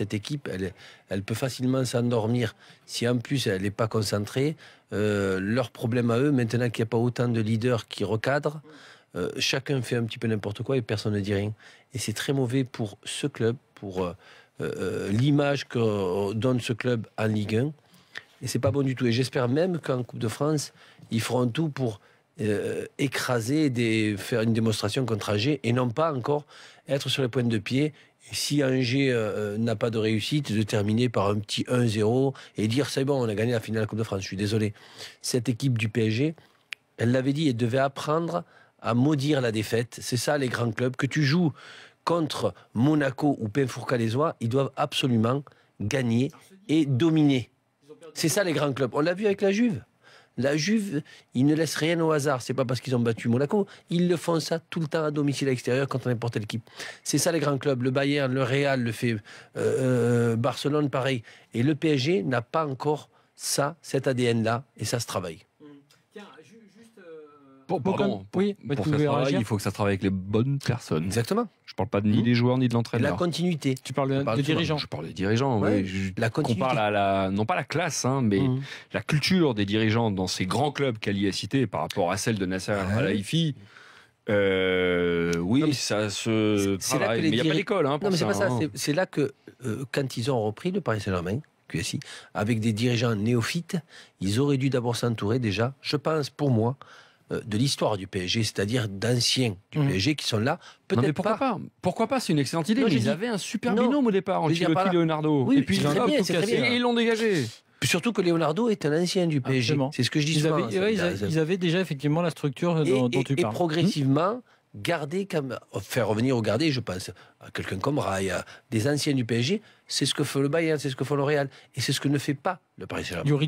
cette équipe, elle peut facilement s'endormir si en plus elle n'est pas concentrée. Leur problème à eux, maintenant qu'il n'y a pas autant de leaders qui recadrent, chacun fait un petit peu n'importe quoi et personne ne dit rien. Et c'est très mauvais pour ce club, pour l'image que donne ce club en Ligue 1. Et c'est pas bon du tout. Et j'espère même qu'en Coupe de France, ils feront tout pour écraser, faire une démonstration contre Angers et non pas encore être sur les pointes de pied. Et si Angers n'a pas de réussite, de terminer par un petit 1-0 et dire c'est bon, on a gagné la finale de la Coupe de France. Je suis désolé. Cette équipe du PSG, elle l'avait dit, elle devait apprendre à maudire la défaite. C'est ça les grands clubs. Que tu joues contre Monaco ou Penfourcalaisois, ils doivent absolument gagner et dominer. C'est ça les grands clubs. On l'a vu avec la Juve. La Juve, ils ne laissent rien au hasard. C'est pas parce qu'ils ont battu Monaco. Ils le font ça tout le temps à domicile à l'extérieur contre n'importe quelle équipe. C'est ça les grands clubs. Le Bayern, le Real le fait. Barcelone, pareil. Et le PSG n'a pas encore ça, cet ADN-là. Et ça se travaille. Tiens, juste... Pour que ça travaille, il faut que ça travaille avec les bonnes personnes. Exactement. Je parle pas ni des joueurs ni de Et l'entraîneur. la continuité. Tu parles de dirigeants. Je parle des dirigeants, Ouais, oui. la continuité. On parle à non pas la classe, hein, mais la culture des dirigeants dans ces grands clubs qu'Ali a cités par rapport à celle de Nasser Al-Khelaifi. Oui, ça se travaille. Mais il n'y a pas d'école. Hein, non, mais c'est pas ça. C'est là que, quand ils ont repris le Paris Saint-Germain, QSI, avec des dirigeants néophytes, ils auraient dû d'abord s'entourer déjà, je pense, pour moi, de l'histoire du PSG, c'est-à-dire d'anciens du PSG qui sont là. Peut-être pas. Pourquoi pas? C'est une excellente idée. Ils avaient un super binôme au départ, Ancelotti et Leonardo. Oui, et puis ils l'ont dégagé. Surtout que Leonardo est un ancien du PSG. C'est ce que je dis souvent. Ils avaient déjà effectivement la structure dont tu parles. Et progressivement, faire revenir ou garder, je pense, à quelqu'un comme Rai, des anciens du PSG, c'est ce que fait le Bayern, c'est ce que fait le Real. Et c'est ce que ne fait pas le Paris Saint-Germain.